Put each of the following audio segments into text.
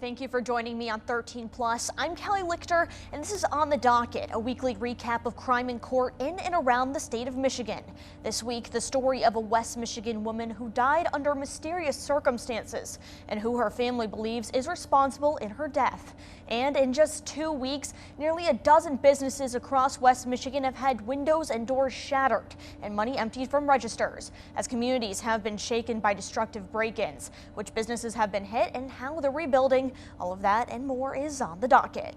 Thank you for joining me on 13 Plus. I'm Cali Lichter, and this is On the Docket, a weekly recap of crime in court in and around the state of Michigan. This week, the story of a West Michigan woman who died under mysterious circumstances and who her family believes is responsible in her death. And in just 2 weeks, nearly a dozen businesses across West Michigan have had windows and doors shattered and money emptied from registers, as communities have been shaken by destructive break-ins. Which businesses have been hit and how they're rebuilding. All of that and more is on the docket.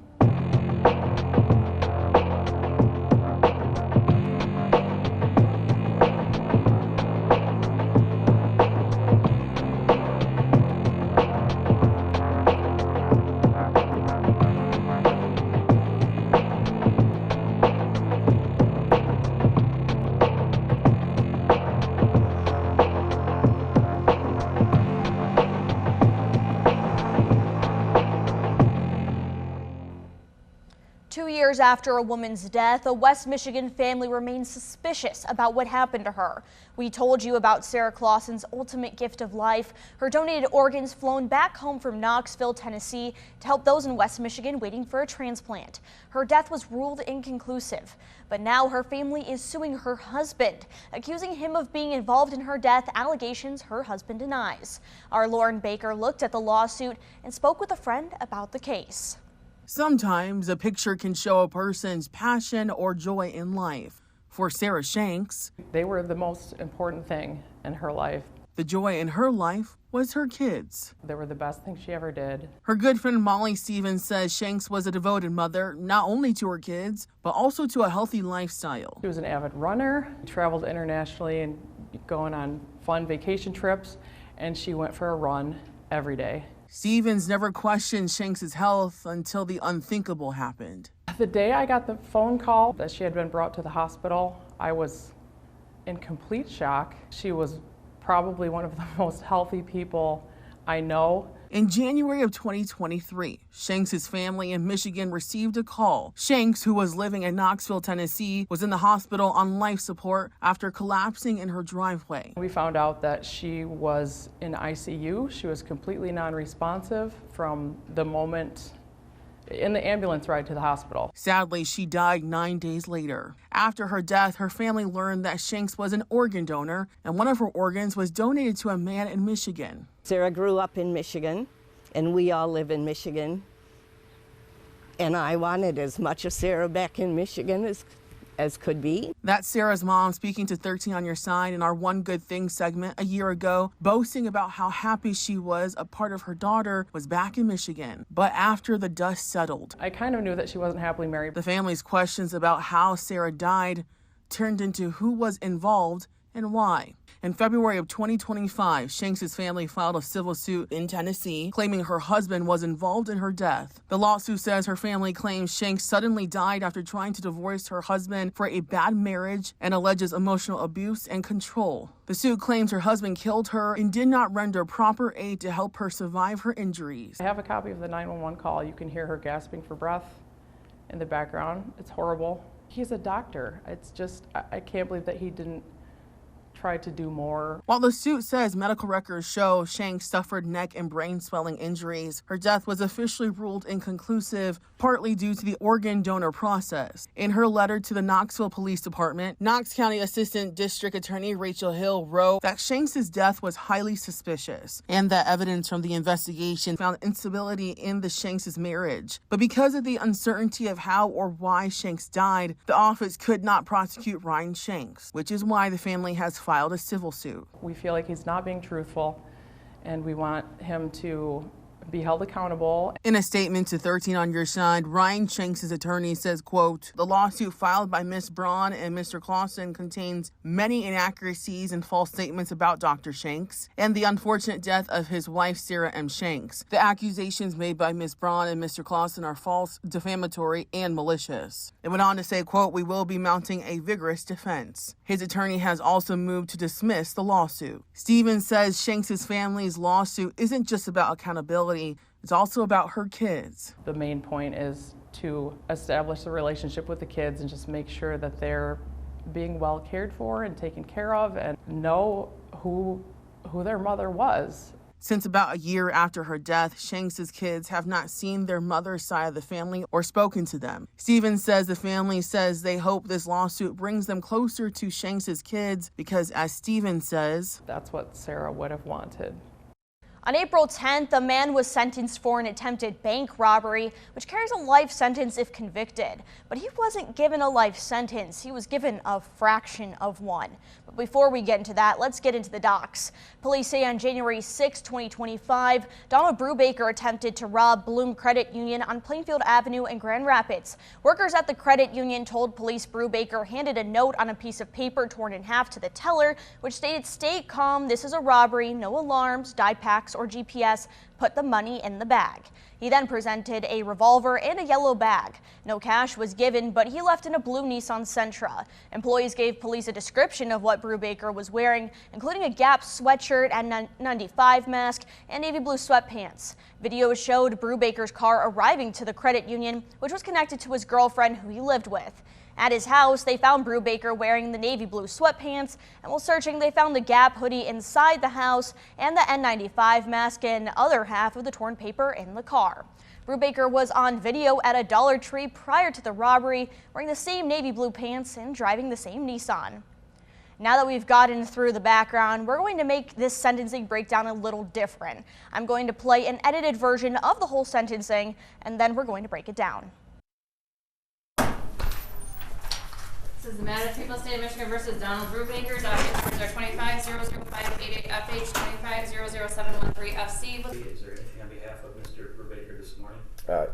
2 years after a woman's death, a West Michigan family remains suspicious about what happened to her. We told you about Sarah Clausen's ultimate gift of life, her donated organs flown back home from Knoxville, Tennessee, to help those in West Michigan waiting for a transplant. Her death was ruled inconclusive, but now her family is suing her husband, accusing him of being involved in her death, allegations her husband denies. Our Lauren Baker looked at the lawsuit and spoke with a friend about the case. Sometimes a picture can show a person's passion or joy in life. For Sarah Shanks, they were the most important thing in her life. The joy in her life was her kids. They were the best thing she ever did. Her good friend Molly Stevens says Shanks was a devoted mother, not only to her kids, but also to a healthy lifestyle. She was an avid runner, traveled internationally and going on fun vacation trips, and she went for a run every day. Stevens never questioned Shanks' health until the unthinkable happened. The day I got the phone call that she had been brought to the hospital, I was in complete shock. She was probably one of the most healthy people I know. In January of 2023, Shanks' family in Michigan received a call. Shanks, who was living in Knoxville, Tennessee, was in the hospital on life support after collapsing in her driveway. We found out that she was in ICU. She was completely non-responsive from the moment in the ambulance ride to the hospital. Sadly, she died 9 days later. After her death, her family learned that Shanks was an organ donor, and one of her organs was donated to a man in Michigan. Sarah grew up in Michigan, and we all live in Michigan. And I wanted as much of Sarah back in Michigan as could be. That's Sarah's mom speaking to 13 on Your Side in our One Good Thing segment a year ago, boasting about how happy she was a part of her daughter was back in Michigan. But after the dust settled, I kind of knew that she wasn't happily married. The family's questions about how Sarah died turned into who was involved and why. In February of 2025, Shanks' family filed a civil suit in Tennessee, claiming her husband was involved in her death. The lawsuit says her family claims Shanks suddenly died after trying to divorce her husband for a bad marriage and alleges emotional abuse and control. The suit claims her husband killed her and did not render proper aid to help her survive her injuries. I have a copy of the 911 call. You can hear her gasping for breath in the background. It's horrible. He's a doctor. It's just, I can't believe that he didn't try to do more. While the suit says medical records show Shanks suffered neck and brain swelling injuries, her death was officially ruled inconclusive, partly due to the organ donor process. In her letter to the Knoxville Police Department, Knox County Assistant District Attorney Rachel Hill wrote that Shanks' death was highly suspicious and that evidence from the investigation found instability in the Shanks' marriage. But because of the uncertainty of how or why Shanks died, the office could not prosecute Ryan Shanks, which is why the family has filed a civil suit. We feel like he's not being truthful, and we want him to be held accountable. In a statement to 13 on Your Side, Ryan Shanks' attorney says, quote, "The lawsuit filed by Ms. Braun and Mr. Clausen contains many inaccuracies and false statements about Dr. Shanks and the unfortunate death of his wife, Sarah M. Shanks. The accusations made by Ms. Braun and Mr. Clausen are false, defamatory, and malicious." It went on to say, quote, "We will be mounting a vigorous defense." His attorney has also moved to dismiss the lawsuit. Stevens says Shanks' family's lawsuit isn't just about accountability, it's also about her kids. The main point is to establish a relationship with the kids and just make sure that they're being well cared for and taken care of and know who their mother was. Since about a year after her death, Shanks's kids have not seen their mother's side of the family or spoken to them. Stevens says the family says they hope this lawsuit brings them closer to Shanks's kids because, as Stevens says, that's what Sarah would have wanted. On April 10th, a man was sentenced for an attempted bank robbery, which carries a life sentence if convicted. But he wasn't given a life sentence. He was given a fraction of one. But before we get into that, let's get into the docs. Police say on January 6, 2025, Donald Brubaker attempted to rob Bloom Credit Union on Plainfield Avenue in Grand Rapids. Workers at the credit union told police Brubaker handed a note on a piece of paper torn in half to the teller, which stated, "Stay calm, this is a robbery, no alarms, die packs, or GPS, put the money in the bag." He then presented a revolver and a yellow bag. No cash was given, but he left in a blue Nissan Sentra. Employees gave police a description of what Brubaker was wearing, including a Gap sweatshirt and N95 mask and navy blue sweatpants. Video showed Brubaker's car arriving to the credit union, which was connected to his girlfriend who he lived with. At his house, they found Brubaker wearing the navy blue sweatpants, and while searching, they found the Gap hoodie inside the house and the N95 mask and other half of the torn paper in the car. Brubaker was on video at a Dollar Tree prior to the robbery, wearing the same navy blue pants and driving the same Nissan. Now that we've gotten through the background, we're going to make this sentencing breakdown a little different. I'm going to play an edited version of the whole sentencing, and then we're going to break it down. This is the matter of People State of Michigan versus Donald Brubaker. Docket numbers are 25-00588FH, 25-00713FC. Is there anything on behalf of Mr. Brubaker this morning?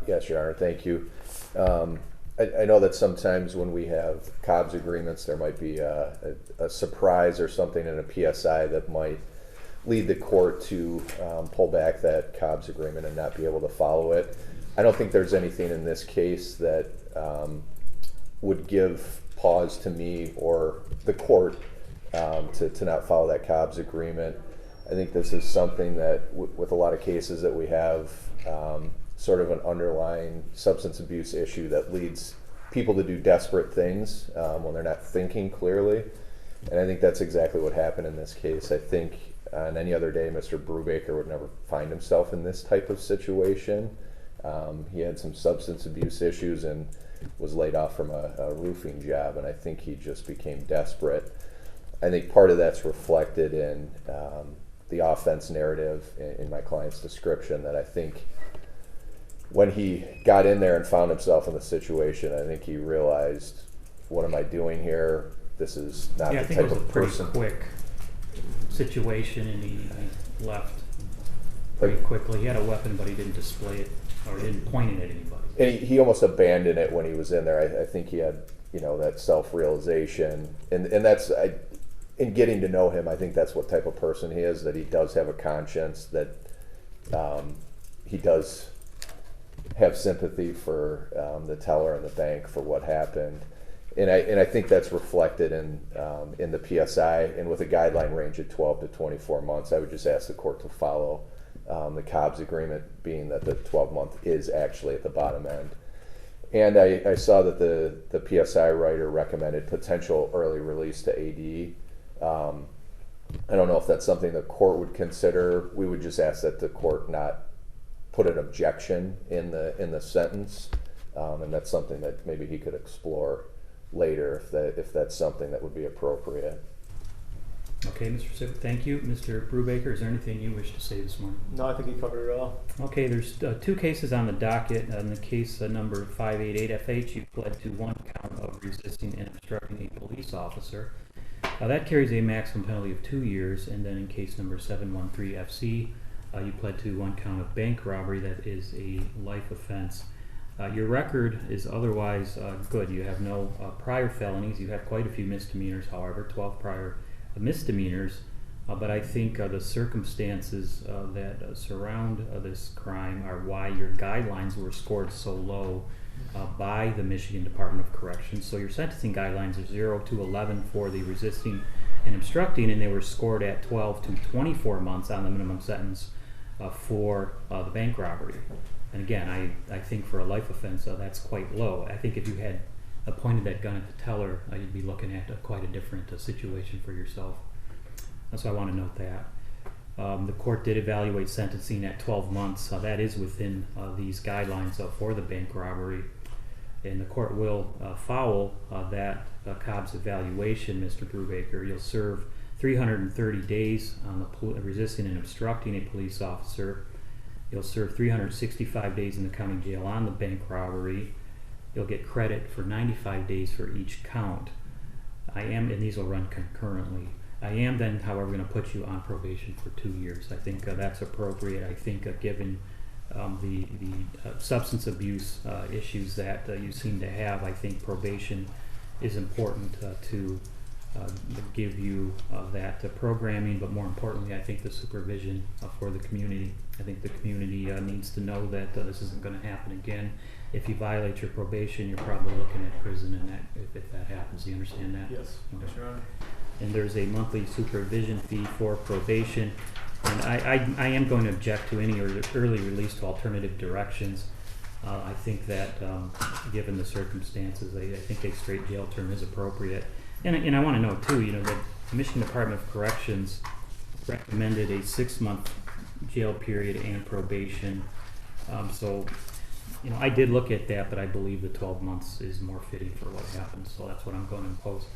Yes, Your Honor, thank you. I know that sometimes when we have Cobb's agreements, there might be a surprise or something in a PSI that might lead the court to pull back that Cobb's agreement and not be able to follow it. I don't think there's anything in this case that would give pause to me or the court to not follow that Cobb's agreement. I think this is something that with a lot of cases that we have sort of an underlying substance abuse issue that leads people to do desperate things when they're not thinking clearly. And I think that's exactly what happened in this case. I think on any other day, Mr. Brubaker would never find himself in this type of situation. He had some substance abuse issues and was laid off from a roofing job, and I think he just became desperate. I think part of that's reflected in the offense narrative in my client's description, that I think when he got in there and found himself in the situation, I think he realized, what am I doing here? This is not the type of person. I think it was a pretty quick situation, and he left pretty quickly. He had a weapon, but he didn't display it or didn't point it at anybody. And he almost abandoned it when he was in there. I think he had, that self-realization, and that's in getting to know him. I think that's what type of person he is. That he does have a conscience. That he does have sympathy for the teller and the bank for what happened, and I think that's reflected in the PSI, and with a guideline range of 12 to 24 months. I would just ask the court to follow the Cobb's agreement, being that the 12-month is actually at the bottom end. And I saw that the PSI writer recommended potential early release to AD. I don't know if that's something the court would consider. We would just ask that the court not put an objection in the sentence, and that's something that maybe he could explore later if that's something that would be appropriate. Okay, Mr. Sick, thank you. Mr. Brubaker, is there anything you wish to say this morning? No, I think you covered it all. Okay, there's two cases on the docket. In the case number 588FH, you pled to one count of resisting and obstructing a police officer. That carries a maximum penalty of 2 years, and then in case number 713FC, you pled to one count of bank robbery. That is a life offense. Your record is otherwise good. You have no prior felonies. You have quite a few misdemeanors, however, 12 prior misdemeanors, but I think the circumstances that surround this crime are why your guidelines were scored so low by the Michigan Department of Corrections. So your sentencing guidelines are 0 to 11 for the resisting and obstructing, and they were scored at 12 to 24 months on the minimum sentence for the bank robbery. And again, I think for a life offense, that's quite low. I think if you had pointed that gun at the teller, you'd be looking at quite a different situation for yourself. So I want to note that. The court did evaluate sentencing at 12 months. That is within these guidelines for the bank robbery. And the court will follow that Cobb's evaluation, Mr. Brubaker. You'll serve 330 days on the resisting and obstructing a police officer. You'll serve 365 days in the county jail on the bank robbery. You'll get credit for 95 days for each count. And these will run concurrently. I am then, however, going to put you on probation for 2 years. I think that's appropriate. I think given the substance abuse issues that you seem to have, I think probation is important to give you that programming, but more importantly, I think the supervision for the community. I think the community needs to know that this isn't going to happen again. If you violate your probation, you're probably looking at prison, and that if that happens. Do you understand that? Yes, Okay. yes, Your Honor. And there's a monthly supervision fee for probation. And I am going to object to any early release to alternative directions. I think that given the circumstances, I think a straight jail term is appropriate. And I want to know too, you know, that the Michigan Department of Corrections recommended a 6-month jail period and probation. So, you know, I did look at that, but I believe the 12 months is more fitting for what happens. So that's what I'm going to impose.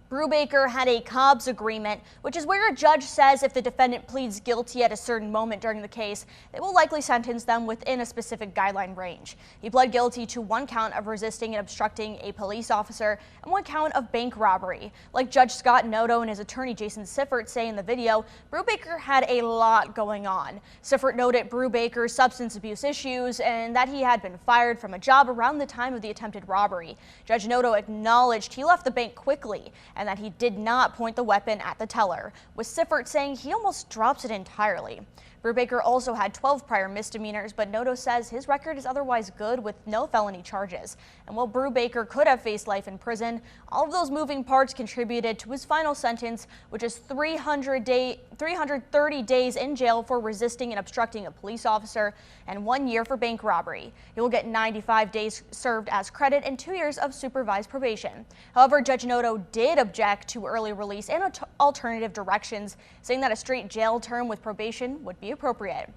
Brubaker had a Cobb's agreement, which is where a judge says if the defendant pleads guilty at a certain moment during the case, they will likely sentence them within a specific guideline range. He pled guilty to 1 count of resisting and obstructing a police officer and 1 count of bank robbery. Like Judge Scott Noto and his attorney Jason Siffert say in the video, Brubaker had a lot going on. Siffert noted Brubaker's substance abuse issues and that he had been fired from a job around the time of the attempted robbery. Judge Noto acknowledged he left the bank quickly and that he did not point the weapon at the teller, with Siffert saying he almost drops it entirely. Brubaker also had 12 prior misdemeanors, but Noto says his record is otherwise good with no felony charges. And while Brubaker could have faced life in prison, all of those moving parts contributed to his final sentence, which is 330 days in jail for resisting and obstructing a police officer and 1 year for bank robbery. He will get 95 days served as credit and 2 years of supervised probation. However, Judge Noto did object to early release and alternative directions, saying that a straight jail term with probation would be appropriate.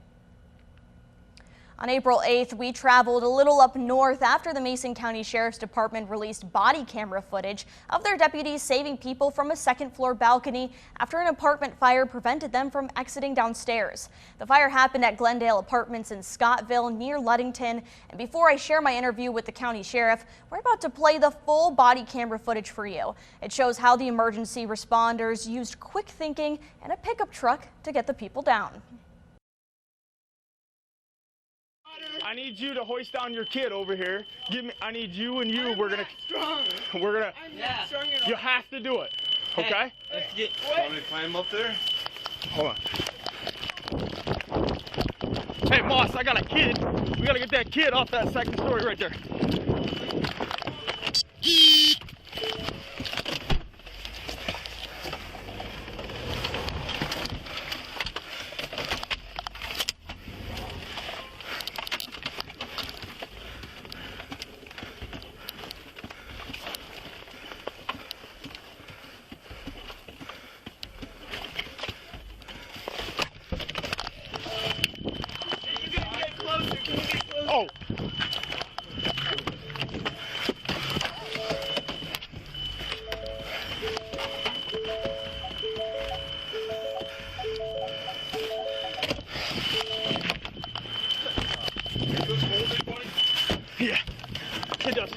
On April 8th, we traveled a little up north after the Mason County Sheriff's Department released body camera footage of their deputies saving people from a second-floor balcony after an apartment fire prevented them from exiting downstairs. The fire happened at Glendale Apartments in Scottville near Ludington. And before I share my interview with the county sheriff, we're about to play the full body camera footage for you. It shows how the emergency responders used quick thinking and a pickup truck to get the people down. I need you to hoist down your kid over here. I need you and you. We're gonna. Yeah. You have to do it. Okay. Let's get. Want me to climb up there? Hold on. Hey, Moss, I got a kid. We gotta get that kid off that second story right there. Oh. Yeah, it does.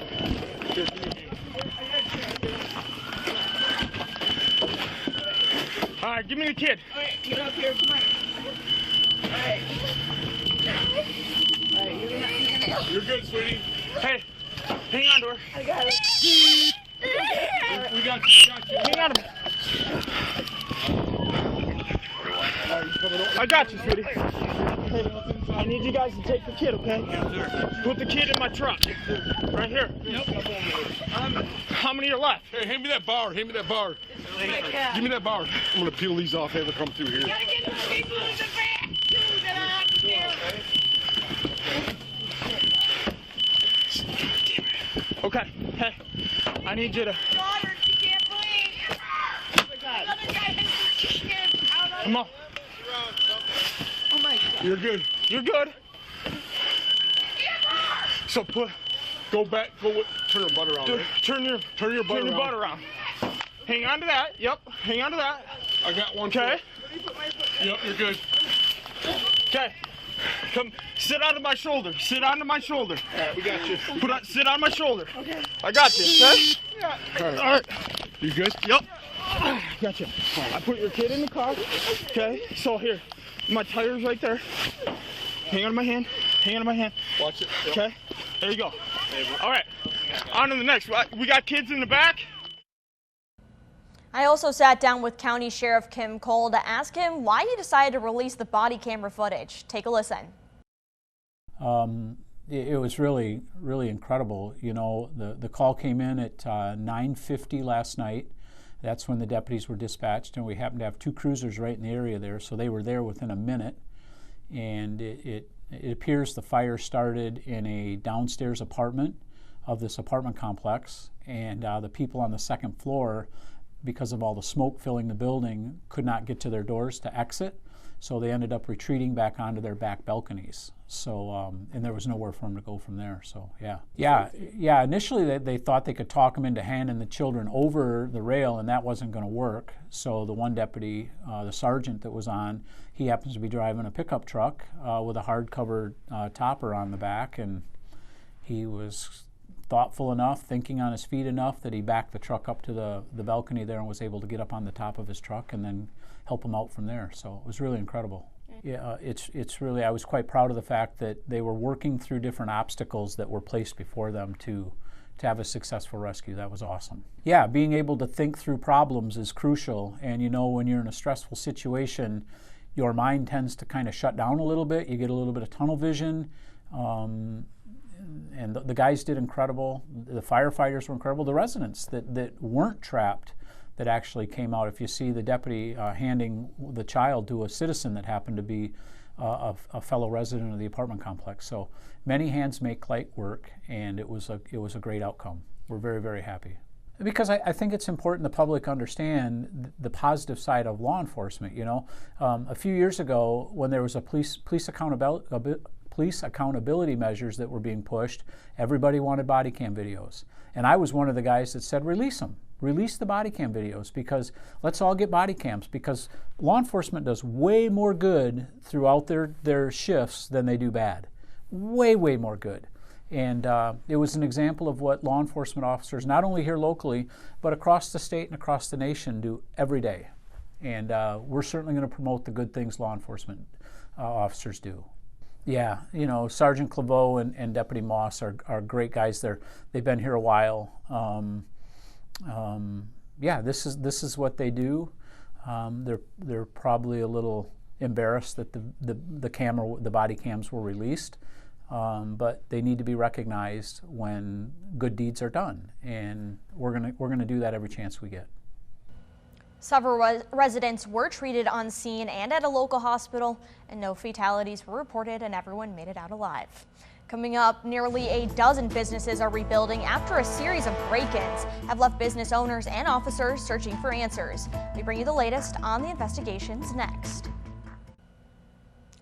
All right, give me the kid. All right, get up here, come on. All right. All right, you're gonna You're good, sweetie. Hey, hang on to her. I got it. We got you. Hang on to me. I got you, sweetie. I need you guys to take the kid, okay? Yes, sir. Put the kid in my truck. Right here. Yep. How many are left? Hey, hand me that bar. Hand me that bar. Give me that bar. I'm gonna peel these off as I come through here. Gotta get those people in the back, too, that I have to deal. Okay. Hey, I need you to. Robert, you can't breathe. Oh my God. Another guy has his kid out on. Come on. You're good. You're good. So go back, turn your butt around. Turn your butt around. Hang on to that. Yep. Hang on to that. I got one. Okay. Yep, you're good. Okay. Come, sit onto my shoulder. Sit onto my shoulder. All right, we got you. Sit on my shoulder. Okay. I got you. Okay. Yeah. All right. You good? Yep. Gotcha. I put your kid in the car. Okay. So here, my tire's right there. Hang on to my hand. Hang on to my hand. Watch it. Yep. Okay. There you go. All right. On to the next. We got kids in the back. I also sat down with County Sheriff Kim Cole to ask him why he decided to release the body camera footage. Take a listen. It was really incredible. You know, the call came in at 9:50 last night. That's when the deputies were dispatched, and we happened to have 2 cruisers right in the area there, so they were there within a minute. And it appears the fire started in a downstairs apartment of this apartment complex, and the people on the second floor, because of all the smoke filling the building, could not get to their doors to exit, so they ended up retreating back onto their back balconies. So, and there was nowhere for them to go from there, so yeah. Initially they thought they could talk them into handing the children over the rail, and that wasn't going to work. So the one deputy, the sergeant that was on, he happens to be driving a pickup truck with a hard-covered topper on the back, and he was thoughtful enough, thinking on his feet enough, that he backed the truck up to the balcony there and was able to get up on the top of his truck and then help him out from there. So it was really incredible. Yeah, it's really, I was quite proud of the fact that they were working through different obstacles that were placed before them to have a successful rescue. That was awesome. Yeah, being able to think through problems is crucial, and you know, when you're in a stressful situation, your mind tends to kind of shut down a little bit. You get a little bit of tunnel vision. And the guys did incredible. The firefighters were incredible. The residents that weren't trapped, that actually came out. If you see the deputy handing the child to a citizen that happened to be a fellow resident of the apartment complex. So many hands make light work, and it was a great outcome. We're very, very happy. Because I think it's important the public understand the positive side of law enforcement. You know, a few years ago, when there was a police accountability measures that were being pushed, everybody wanted body cam videos. And I was one of the guys that said, release them. Release the body cam videos, because let's all get body cams, because law enforcement does way more good throughout their shifts than they do bad. Way, way more good. And it was an example of what law enforcement officers, not only here locally, but across the state and across the nation, do every day. And we're certainly going to promote the good things law enforcement officers do. Yeah, you know, Sergeant Claveau and Deputy Moss are great guys. They've been here a while. Yeah, this is what they do. They're probably a little embarrassed that the body cams were released, but they need to be recognized when good deeds are done, and we're gonna do that every chance we get. Several residents were treated on scene and at a local hospital, and no fatalities were reported, and everyone made it out alive. Coming up, nearly a dozen businesses are rebuilding after a series of break-ins have left business owners and officers searching for answers. We bring you the latest on the investigations next.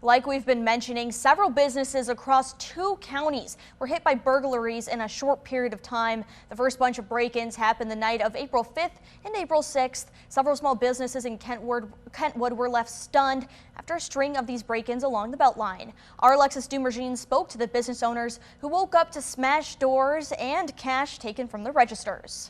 Like we've been mentioning, several businesses across 2 counties were hit by burglaries in a short period of time. The first bunch of break-ins happened the night of April 5th and April 6th. Several small businesses in Kentwood were left stunned after a string of these break-ins along the Beltline. Our Alexis Dumergine spoke to the business owners who woke up to smashed doors and cash taken from the registers.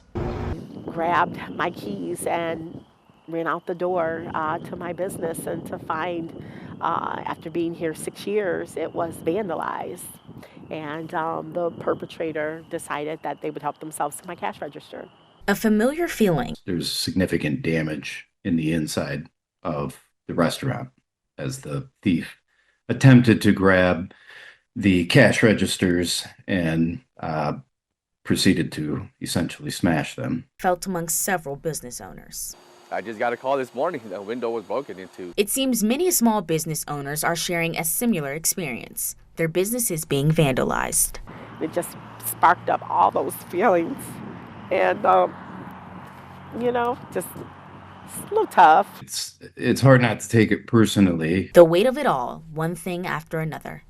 Grabbed my keys and ran out the door to my business, and to find after being here 6 years, it was vandalized. And the perpetrator decided that they would help themselves to my cash register. A familiar feeling. There's significant damage in the inside of the restaurant as the thief attempted to grab the cash registers and proceeded to essentially smash them. Felt among several business owners. I just got a call this morning. The window was broken into. It seems many small business owners are sharing a similar experience. Their businesses being vandalized. It just sparked up all those feelings. And, you know, just It's a little tough. It's hard not to take it personally. The weight of it all, one thing after another.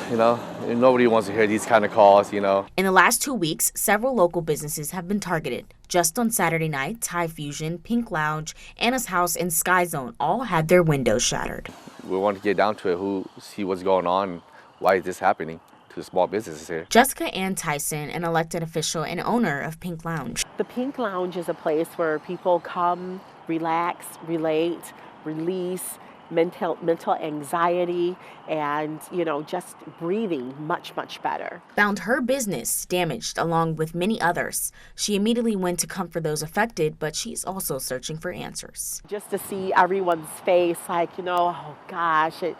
You know, nobody wants to hear these kind of calls, you know. In the last 2 weeks, several local businesses have been targeted. Just on Saturday night, Thai Fusion, Pink Lounge, Anna's House, and Sky Zone all had their windows shattered. We want to get down to it, see what's going on, why is this happening to the small businesses here. Jessica Ann Tyson, an elected official and owner of Pink Lounge. The Pink Lounge is a place where people come, relax, relate, release mental anxiety, and, you know, just breathing much, much better. Found her business damaged along with many others. She immediately went to comfort those affected, but she's also searching for answers. Just to see everyone's face, like, you know, oh gosh, it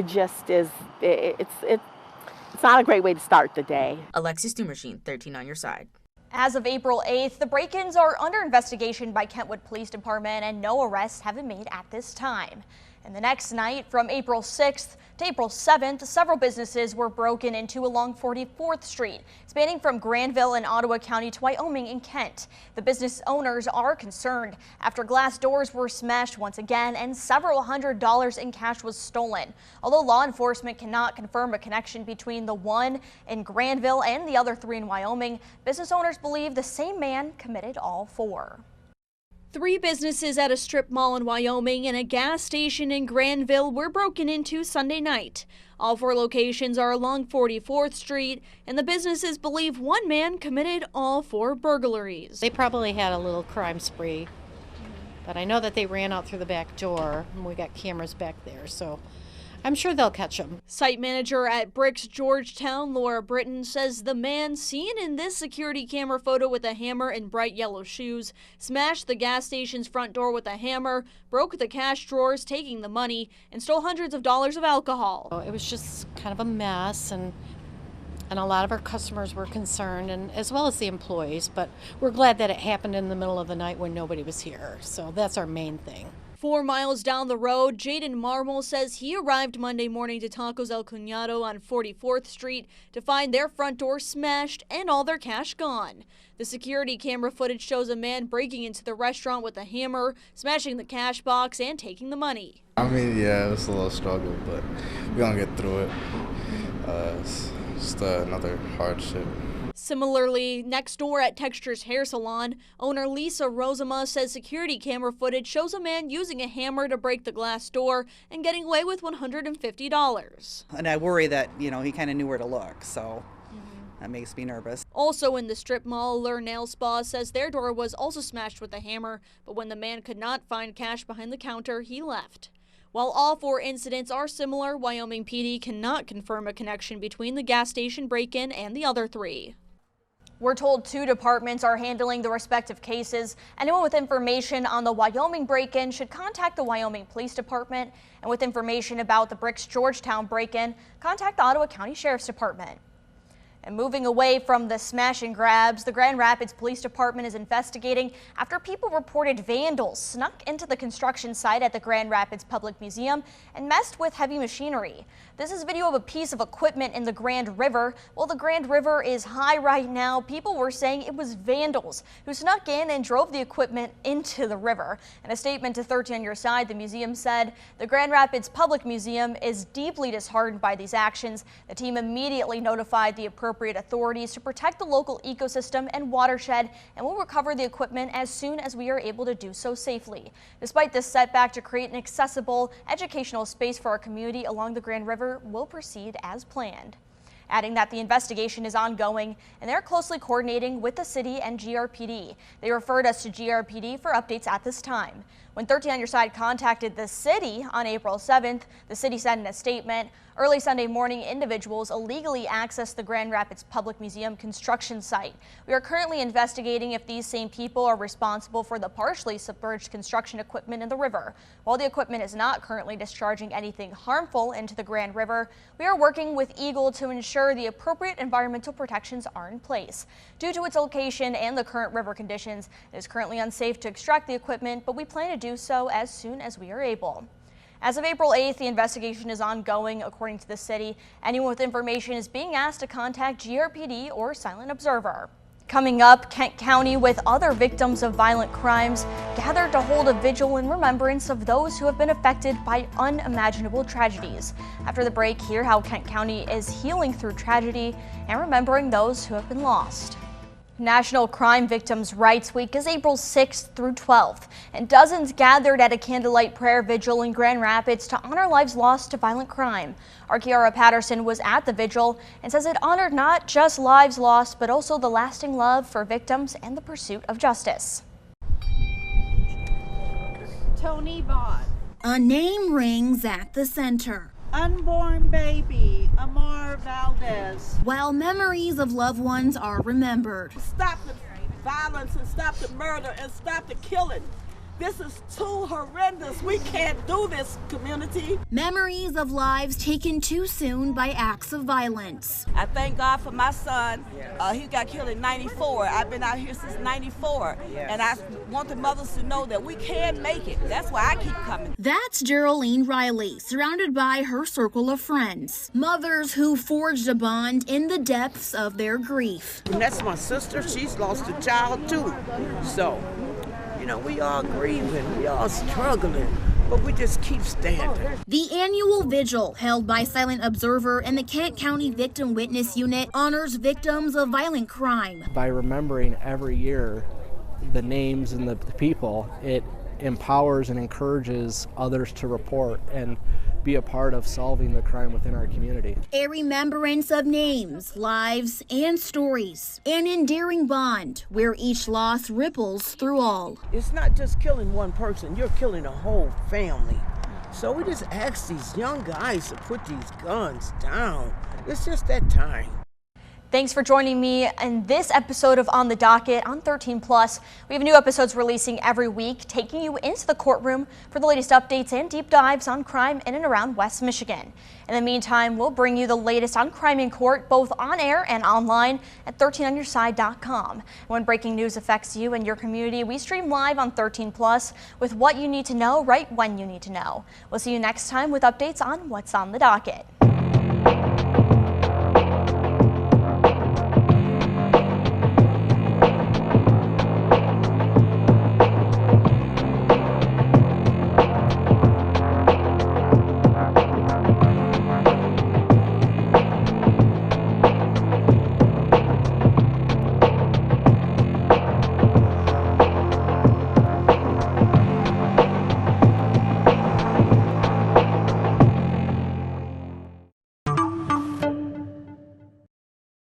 just is, it's not a great way to start the day. Alexis Dumershine, 13 on your side. As of April 8th, the break-ins are under investigation by Kentwood Police Department and no arrests have been made at this time. And the next night, from April 6th to April 7th, several businesses were broken into along 44th Street, spanning from Granville in Ottawa County to Wyoming in Kent. The business owners are concerned after glass doors were smashed once again and several $100s in cash was stolen. Although law enforcement cannot confirm a connection between the one in Granville and the other 3 in Wyoming, business owners believe the same man committed all 4. 3 businesses at a strip mall in Wyoming and a gas station in Granville were broken into Sunday night. All 4 locations are along 44th Street, and the businesses believe one man committed all 4 burglaries. They probably had a little crime spree, but I know that they ran out through the back door, and we got cameras back there, so I'm sure they'll catch them. Site manager at Bricks Georgetown, Laura Britton, says the man seen in this security camera photo with a hammer and bright yellow shoes smashed the gas station's front door with a hammer, broke the cash drawers, taking the money, and stole hundreds of dollars of alcohol. It was just kind of a mess, and a lot of our customers were concerned, and as well as the employees, but we're glad that it happened in the middle of the night when nobody was here, so that's our main thing. 4 miles down the road, Jaden Marmol says he arrived Monday morning to Tacos El Cuñado on 44th Street to find their front door smashed and all their cash gone. The security camera footage shows a man breaking into the restaurant with a hammer, smashing the cash box and taking the money. I mean, yeah, it was a little struggle, but we're gonna get through it. It's just another hardship. Similarly, next door at Texture's Hair Salon, owner Lisa Rosama says security camera footage shows a man using a hammer to break the glass door and getting away with $150. And I worry that, you know, he kind of knew where to look, so that makes me nervous. Also in the strip mall, Lure Nail Spa says their door was also smashed with a hammer, but when the man could not find cash behind the counter, he left. While all 4 incidents are similar, Wyoming PD cannot confirm a connection between the gas station break-in and the other 3. We're told 2 departments are handling the respective cases. Anyone with information on the Wyoming break-in should contact the Wyoming Police Department. And with information about the Bricks Georgetown break-in, contact the Ottawa County Sheriff's Department. And moving away from the smash and grabs, the Grand Rapids Police Department is investigating after people reported vandals snuck into the construction site at the Grand Rapids Public Museum and messed with heavy machinery. This is video of a piece of equipment in the Grand River. While the Grand River is high right now, people were saying it was vandals who snuck in and drove the equipment into the river. In a statement to 13 on Your Side, the museum said the Grand Rapids Public Museum is deeply disheartened by these actions. The team immediately notified the appropriate authorities to protect the local ecosystem and watershed and will recover the equipment as soon as we are able to do so safely. Despite this setback, to create an accessible educational space for our community along the Grand River will proceed as planned. Adding that the investigation is ongoing and they're closely coordinating with the city and GRPD. They referred us to GRPD for updates at this time. When 13 on Your Side contacted the city on April 7th, the city said in a statement, early Sunday morning, individuals illegally accessed the Grand Rapids Public Museum construction site. We are currently investigating if these same people are responsible for the partially submerged construction equipment in the river. While the equipment is not currently discharging anything harmful into the Grand River, we are working with Eagle to ensure the appropriate environmental protections are in place. Due to its location and the current river conditions, it is currently unsafe to extract the equipment, but we plan to do so as soon as we are able. As of April 8th, the investigation is ongoing, according to the city. Anyone with information is being asked to contact GRPD or Silent Observer. Coming up, Kent County with other victims of violent crimes gathered to hold a vigil in remembrance of those who have been affected by unimaginable tragedies. After the break, hear how Kent County is healing through tragedy and remembering those who have been lost. National Crime Victims' Rights Week is April 6th through 12th, and dozens gathered at a candlelight prayer vigil in Grand Rapids to honor lives lost to violent crime. Our Kiara Patterson was at the vigil and says it honored not just lives lost, but also the lasting love for victims and the pursuit of justice. Tony Vaughn. A name rings at the center. Unborn baby, Amar Valdez. While memories of loved ones are remembered. Stop the violence and stop the murder and stop the killing. This is too horrendous. We can't do this, community. Memories of lives taken too soon by acts of violence. I thank God for my son. He got killed in '94. I've been out here since '94. And I want the mothers to know that we can make it. That's why I keep coming. That's Geraldine Riley, surrounded by her circle of friends. Mothers who forged a bond in the depths of their grief. And that's my sister. She's lost a child too. So, you know, we all grieving, we all struggling, but we just keep standing. The annual vigil, held by Silent Observer and the Kent County Victim Witness Unit, honors victims of violent crime. By remembering every year the names and the people, it empowers and encourages others to report and be a part of solving the crime within our community. A remembrance of names, lives, and stories. An endearing bond where each loss ripples through all. It's not just killing one person, you're killing a whole family. So we just ask these young guys to put these guns down. It's just that time. Thanks for joining me in this episode of On the Docket on 13+. We have new episodes releasing every week, taking you into the courtroom for the latest updates and deep dives on crime in and around West Michigan. In the meantime, we'll bring you the latest on crime in court, both on air and online at 13onyourside.com. When breaking news affects you and your community, we stream live on 13+ with what you need to know right when you need to know. We'll see you next time with updates on what's on the docket.